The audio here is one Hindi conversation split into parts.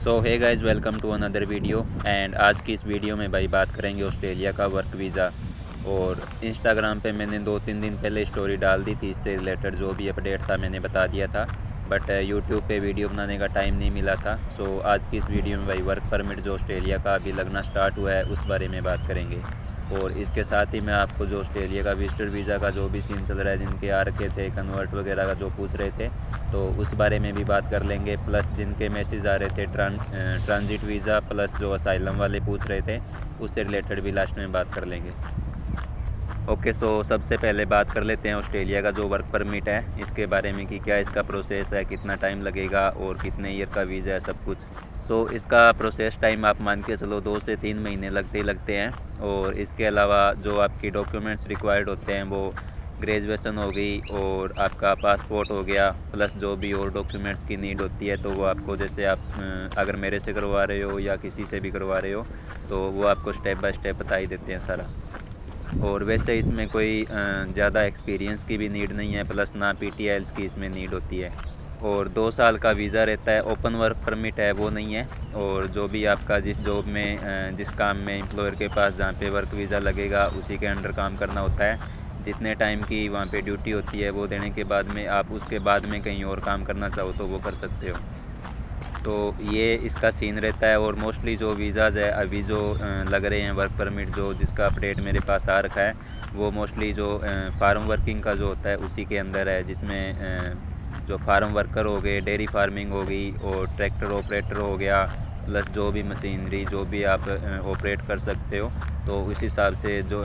So hey guys, welcome to another video. And आज की इस वीडियो में भाई बात करेंगे ऑस्ट्रेलिया का वर्क वीज़ा। और इंस्टाग्राम पे मैंने 2-3 दिन पहले स्टोरी डाल दी थी, इससे रिलेटेड जो भी अपडेट था मैंने बता दिया था। बट यूट्यूब पे वीडियो बनाने का टाइम नहीं मिला था। सो आज की इस वीडियो में भाई वर्क परमिट जो ऑस्ट्रेलिया का अभी लगना स्टार्ट हुआ है उस बारे में बात करेंगे। और इसके साथ ही मैं आपको जो ऑस्ट्रेलिया का विजिटर वीज़ा का जो भी सीन चल रहा है, जिनके आ रखे थे कन्वर्ट वगैरह का जो पूछ रहे थे, तो उस बारे में भी बात कर लेंगे। प्लस जिनके मैसेज आ रहे थे ट्रांजिट वीज़ा प्लस जो असाइलम वाले पूछ रहे थे, उससे रिलेटेड भी लास्ट में बात कर लेंगे। ओके, सो सबसे पहले बात कर लेते हैं ऑस्ट्रेलिया का जो वर्क परमिट है इसके बारे में कि क्या इसका प्रोसेस है, कितना टाइम लगेगा और कितने ईयर का वीज़ा है, सब कुछ। सो इसका प्रोसेस टाइम आप मान के चलो 2 से 3 महीने लगते ही लगते हैं। और इसके अलावा जो आपकी डॉक्यूमेंट्स रिक्वायर्ड होते हैं वो ग्रेजुएशन हो गई और आपका पासपोर्ट हो गया, प्लस जो भी और डॉक्यूमेंट्स की नीड होती है तो वो आपको, जैसे आप अगर मेरे से करवा रहे हो या किसी से भी करवा रहे हो तो वो आपको स्टेप बाय स्टेप बता ही देते हैं सारा। और वैसे इसमें कोई ज़्यादा एक्सपीरियंस की भी नीड नहीं है, प्लस ना पीटीएल्स की इसमें नीड होती है। और 2 साल का वीज़ा रहता है। ओपन वर्क परमिट है वो नहीं है। और जो भी आपका जिस जॉब में जिस काम में एम्प्लॉयर के पास जहाँ पे वर्क वीज़ा लगेगा उसी के अंडर काम करना होता है। जितने टाइम की वहाँ पे ड्यूटी होती है वो देने के बाद में आप उसके बाद में कहीं और काम करना चाहो तो वो कर सकते हो। तो ये इसका सीन रहता है। और मोस्टली जो वीज़ाज़ है अभी जो लग रहे हैं वर्क परमिट, जो जिसका अपडेट मेरे पास आ रखा है, वो मोस्टली जो फार्म वर्किंग का जो होता है उसी के अंदर है, जिसमें जो फार्म वर्कर हो गए, डेयरी फार्मिंग हो गई और ट्रैक्टर ऑपरेटर हो गया, प्लस जो भी मशीनरी जो भी आप ऑपरेट कर सकते हो। तो उस हिसाब से जो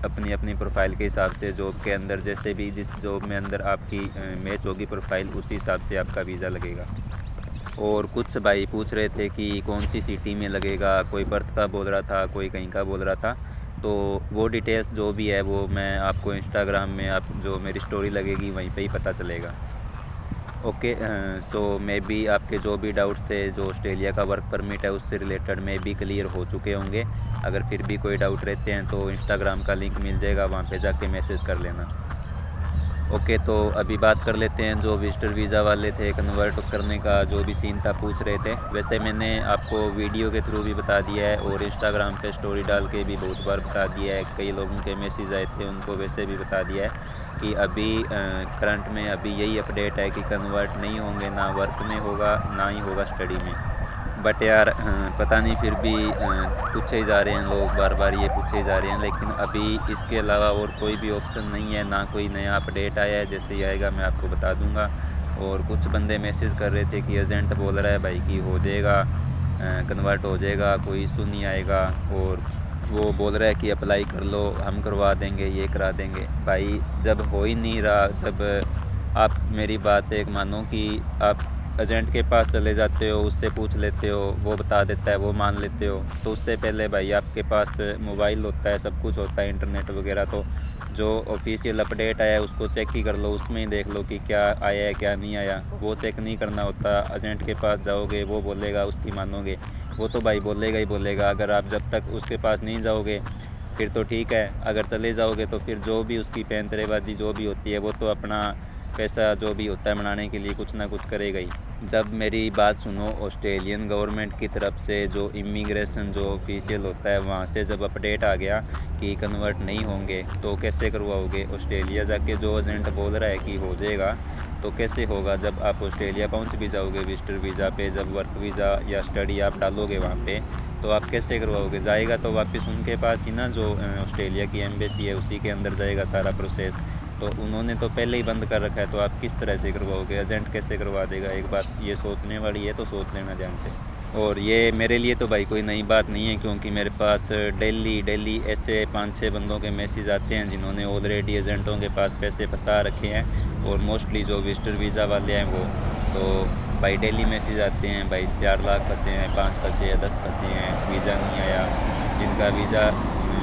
अपनी अपनी प्रोफाइल के हिसाब से जॉब के अंदर, जैसे भी जिस जॉब में अंदर आपकी मैच होगी प्रोफाइल, उसी हिसाब से आपका वीज़ा लगेगा। और कुछ भाई पूछ रहे थे कि कौन सी सिटी में लगेगा, कोई बर्थ का बोल रहा था, कोई कहीं का बोल रहा था। तो वो डिटेल्स जो भी है वो मैं आपको इंस्टाग्राम में, आप जो मेरी स्टोरी लगेगी वहीं पे ही पता चलेगा। ओके, सो मे बी आपके जो भी डाउट्स थे जो ऑस्ट्रेलिया का वर्क परमिट है उससे रिलेटेड मे बी क्लियर हो चुके होंगे। अगर फिर भी कोई डाउट रहते हैं तो इंस्टाग्राम का लिंक मिल जाएगा, वहाँ पे जाके मैसेज कर लेना। ओके, तो अभी बात कर लेते हैं जो विजिटर वीज़ा वाले थे, कन्वर्ट करने का जो भी सीन था पूछ रहे थे। वैसे मैंने आपको वीडियो के थ्रू भी बता दिया है और इंस्टाग्राम पे स्टोरी डाल के भी बहुत बार बता दिया है। कई लोगों के मैसेज आए थे उनको वैसे भी बता दिया है कि अभी करंट में अभी यही अपडेट है कि कन्वर्ट नहीं होंगे, ना वर्क में होगा ना ही होगा स्टडी में। बट यार पता नहीं, फिर भी पूछे ही जा रहे हैं लोग, बार बार ये पूछे ही जा रहे हैं। लेकिन अभी इसके अलावा और कोई भी ऑप्शन नहीं है, ना कोई नया अपडेट आया है। जैसे ही आएगा मैं आपको बता दूंगा। और कुछ बंदे मैसेज कर रहे थे कि एजेंट बोल रहा है भाई कि हो जाएगा, कन्वर्ट हो जाएगा, कोई इशू नहीं आएगा। और वो बोल रहा है कि अप्लाई कर लो, हम करवा देंगे, ये करा देंगे। भाई जब हो ही नहीं रहा, जब आप मेरी बात एक मानो कि आप एजेंट के पास चले जाते हो, उससे पूछ लेते हो, वो बता देता है, वो मान लेते हो। तो उससे पहले भाई आपके पास मोबाइल होता है, सब कुछ होता है, इंटरनेट वगैरह। तो जो ऑफिशियल अपडेट आया है उसको चेक ही कर लो, उसमें ही देख लो कि क्या आया है क्या नहीं आया। वो चेक नहीं करना होता। एजेंट के पास जाओगे, वो बोलेगा, उसकी मानोगे, वो तो भाई बोलेगा ही बोलेगा। अगर आप जब तक उसके पास नहीं जाओगे फिर तो ठीक है, अगर चले जाओगे तो फिर जो भी उसकी पैंतरेबाजी जो भी होती है वो तो अपना पैसा जो भी होता है बनाने के लिए कुछ ना कुछ करेगा ही। जब मेरी बात सुनो, ऑस्ट्रेलियन गवर्नमेंट की तरफ से जो इमिग्रेशन जो ऑफिशियल होता है वहाँ से जब अपडेट आ गया कि कन्वर्ट नहीं होंगे तो कैसे करवाओगे। ऑस्ट्रेलिया जाके जो एजेंट बोल रहा है कि हो जाएगा, तो कैसे होगा। जब आप ऑस्ट्रेलिया पहुँच भी जाओगे विजिटर वीज़ा पे, जब वर्क वीज़ा या स्टडी आप डालोगे वहाँ पे, तो आप कैसे करवाओगे। जाएगा तो वापस उनके पास ही ना, जो ऑस्ट्रेलिया की एम्बेसी है उसी के अंदर जाएगा सारा प्रोसेस। तो उन्होंने तो पहले ही बंद कर रखा है, तो आप किस तरह से करवाओगे, एजेंट कैसे करवा देगा। एक बात ये सोचने वाली है, तो सोच लेना ध्यान से। और ये मेरे लिए तो भाई कोई नई बात नहीं है, क्योंकि मेरे पास डेली ऐसे 5-6 बंदों के मैसेज आते हैं जिन्होंने ऑलरेडी एजेंटों के पास पैसे फंसा रखे हैं। और मोस्टली जो विजिटर वीज़ा वाले हैं वो तो भाई डेली मैसेज आते हैं, भाई 4 लाख फंसे हैं, 5 फंसे हैं, 10 फंसे हैं, वीज़ा नहीं आया। जिनका वीज़ा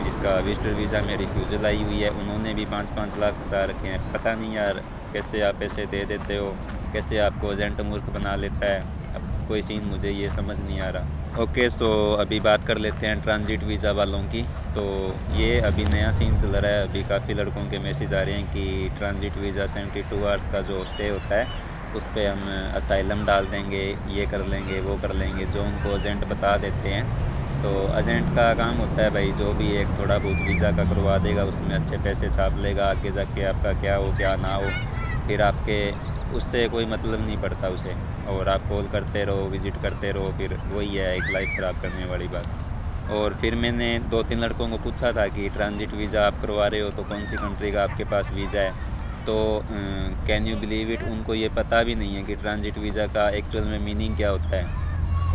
इसका विजिटर वीज़ा में रिफ्यूज़ल आई हुई है उन्होंने भी 5-5 लाख फंसा रखे हैं। पता नहीं यार कैसे आप पैसे दे देते हो, कैसे आपको एजेंट मूर्ख बना लेता है। अब कोई सीन मुझे ये समझ नहीं आ रहा। ओके, सो अभी बात कर लेते हैं ट्रांजिट वीज़ा वालों की। तो ये अभी नया सीन चल रहा है। अभी काफ़ी लड़कों के मैसेज आ रहे हैं कि ट्रांजिट वीज़ा 72 आवर्स का जो स्टे होता है उस पर हम असाइलम डाल देंगे, ये कर लेंगे, वो कर लेंगे, जो उनको एजेंट बता देते हैं। तो एजेंट का काम होता है भाई जो भी एक थोड़ा बहुत वीज़ा का करवा देगा, उसमें अच्छे पैसे छाप लेगा, आगे जाके आपका क्या हो क्या ना हो फिर आपके उससे कोई मतलब नहीं पड़ता उसे। और आप कॉल करते रहो, विज़िट करते रहो, फिर वही है एक लाइफ ख़राब करने वाली बात। और फिर मैंने 2-3 लड़कों को पूछा था कि ट्रांजिट वीज़ा आप करवा रहे हो तो कौन सी कंट्री का आपके पास वीज़ा है। तो कैन यू बिलीव इट, उनको ये पता भी नहीं है कि ट्रांजिट वीज़ा का एक्चुअल में मीनिंग क्या होता है।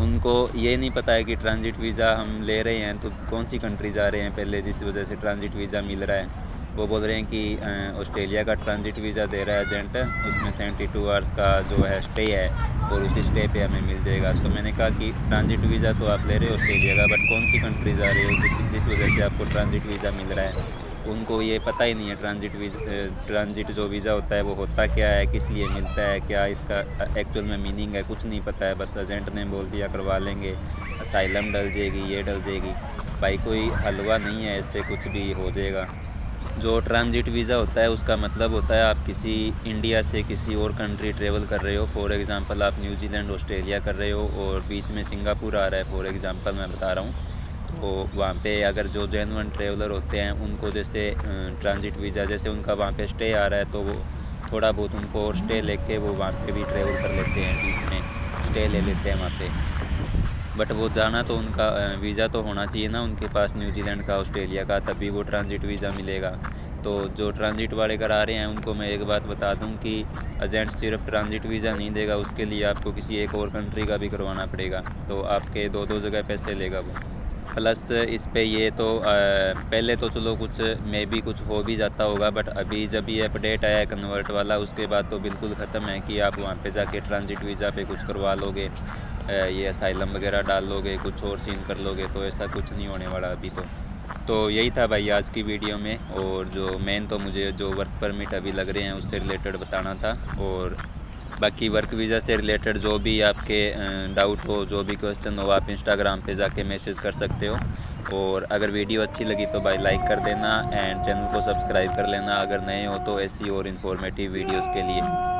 उनको ये नहीं पता है कि ट्रांजिट वीज़ा हम ले रहे हैं तो कौन सी कंट्री जा रहे हैं पहले, जिस वजह से ट्रांजिट वीज़ा मिल रहा है। वो बोल रहे हैं कि ऑस्ट्रेलिया का ट्रांजिट वीज़ा दे रहा है एजेंट, उसमें 72 आवर्स का जो है स्टे है और उसी स्टे पे हमें मिल जाएगा। तो मैंने कहा कि ट्रांजिट वीज़ा तो आप ले रहे हो ऑस्ट्रेलिया का, बट कौन सी कंट्री जा रहे हो जिस वजह से आपको ट्रांजिट वीज़ा मिल रहा है। उनको ये पता ही नहीं है ट्रांजिट जो वीज़ा होता है वो होता क्या है, किस लिए मिलता है, क्या इसका एक्चुअल में मीनिंग है, कुछ नहीं पता है। बस एजेंट ने बोल दिया करवा लेंगे, असाइलम डल जाएगी, ये डल जाएगी। भाई कोई हलवा नहीं है, इससे कुछ भी हो जाएगा। जो ट्रांजिट वीज़ा होता है उसका मतलब होता है आप किसी इंडिया से किसी और कंट्री ट्रेवल कर रहे हो। फॉर एग्ज़ाम्पल आप न्यूजीलैंड ऑस्ट्रेलिया कर रहे हो और बीच में सिंगापुर आ रहा है, फॉर एग्ज़ाम्पल मैं बता रहा हूँ। तो वहाँ पे अगर जो जेन्युइन ट्रेवलर होते हैं उनको जैसे ट्रांजिट वीज़ा, जैसे उनका वहाँ पे स्टे आ रहा है तो वो थोड़ा बहुत उनको और स्टे लेके वो वहाँ पे भी ट्रेवल कर लेते हैं, बीच में स्टे ले लेते हैं वहाँ पे। बट वो जाना तो उनका वीज़ा तो होना चाहिए ना उनके पास न्यूजीलैंड का, ऑस्ट्रेलिया का, तभी वो ट्रांजिट वीज़ा मिलेगा। तो जो ट्रांजिट वाले करा रहे हैं उनको मैं एक बात बता दूं कि एजेंट सिर्फ ट्रांजिट वीज़ा नहीं देगा, उसके लिए आपको किसी एक और कंट्री का भी करवाना पड़ेगा। तो आपके दो जगह पैसे लेगा वो। प्लस इस पे ये तो पहले तो चलो कुछ मे भी कुछ हो भी जाता होगा, बट अभी जब ये अपडेट आया है कन्वर्ट वाला उसके बाद तो बिल्कुल ख़त्म है कि आप वहाँ पे जाके ट्रांजिट वीज़ा पे कुछ करवा लोगे, ये असाइलम वगैरह डाल लोगे, कुछ और सीन कर लोगे, तो ऐसा कुछ नहीं होने वाला अभी तो यही था भाई आज की वीडियो में। और जो मेन तो मुझे जो वर्क परमिट अभी लग रहे हैं उससे रिलेटेड बताना था। और बाकी वर्क वीज़ा से रिलेटेड जो भी आपके डाउट हो, जो भी क्वेश्चन हो, आप इंस्टाग्राम पे जाके मैसेज कर सकते हो। और अगर वीडियो अच्छी लगी तो भाई लाइक कर देना एंड चैनल को सब्सक्राइब कर लेना अगर नए हो तो, ऐसी और इन्फॉर्मेटिव वीडियोस के लिए।